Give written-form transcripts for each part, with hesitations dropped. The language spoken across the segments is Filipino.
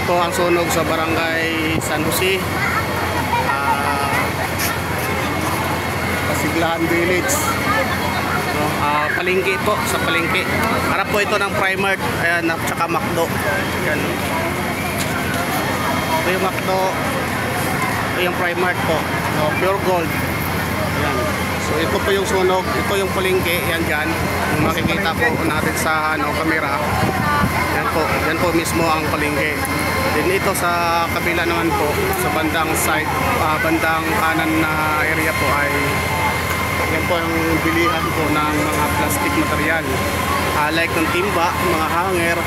Ito ang sunog sa Barangay San Jose, Pasiglahan Village. So, palengke po, sa palengke. Harap po ito ng Primark, ayan, at saka McDo. Ayan. Ito yung McDo, ito yung Primark po, so, Pure Gold. Ayan. So ito po yung sunog, ito yung palengke, yan dyan. Yung makikita po natin sa camera. Yan po mismo ang palengke. Then ito sa kabila naman po, sa bandang side, bandang kanan na area po ay yan po ang bilihan po ng mga plastic material. Like ng timba, mga hanger,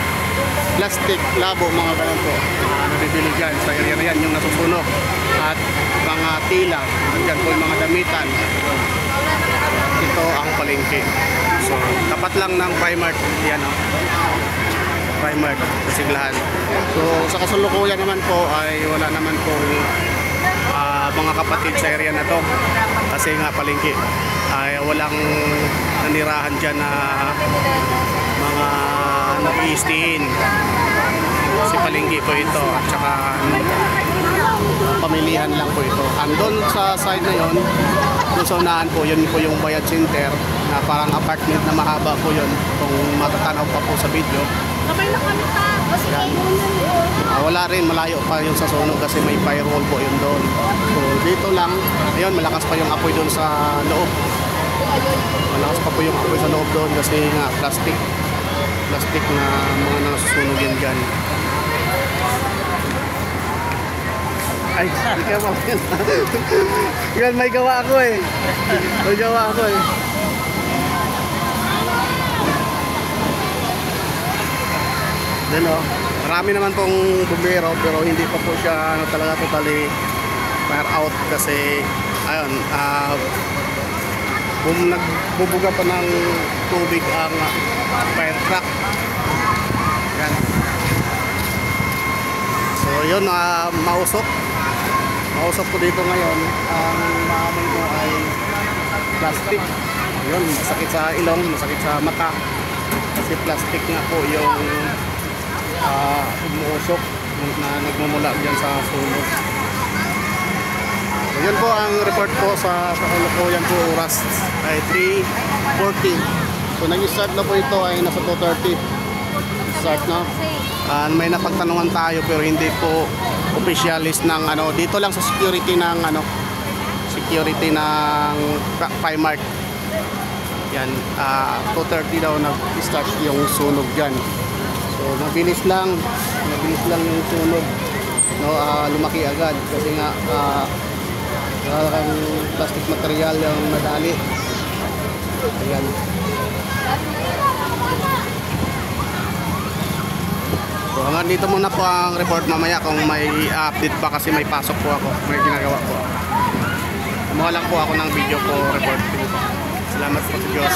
plastic, labo, mga ganun po. Nabibili dyan sa area na yan, yung nasusunog. At mga tila, dyan po yung mga damitan. Ito ang palengke. So, tapat lang ng Primark. Yan o. Primark, Pasiglahan. So, sa kasalukuyan naman po ay wala naman po mga kapatid sa area na to. Kasi nga palengke ay walang nanirahan dyan na mga nag-i-stayin. Kasi palengke po ito. At saka pamilihan lang po ito. Andun sa side na yon, doon sa unahan po, yun po yung Bayad Center na parang apartment na mahaba po yun kung matatanaw pa po sa video. Yan. Wala rin, malayo pa yun sa sunog kasi may firewall po yun doon. So dito lang, ayun, malakas pa yung apoy doon sa loob. Malakas pa po yung apoy sa loob doon kasi nga plastic na mga nasusunog yan dyan. Ay, ikaw pa yan. Yan, may gawa ako eh. May gawa ako eh. Then marami naman pong bumbero pero hindi pa po siya talaga totally fire out kasi ayun, nagbubuga pa ng tubig ang fire truck. Yan. So yun, mausok po dito ngayon. Ang maamoy mo ay plastic. Yun, masakit sa ilong, masakit sa mata kasi plastic nga po yung umuusok na nagmumula dyan sa sunog. So yun po ang report po sa kasalukuyan po. Oras ay 3:40. So nag-start na po ito ay nasa 2:30 start na. May napagtanungan tayo pero hindi po officialist ng dito lang sa security ng security ng Primark. Yan, 2:30 daw nag-start yung sunog dyan. So mabilis lang yung sunog. Lumaki agad kasi nga plastic material yung nadali. Ayan. So hanggang dito muna po ang report. Mamaya kung may update pa kasi may pasok po ako, may ginagawa po. Kumuha lang po ako ng video po report. Salamat po sa Diyos.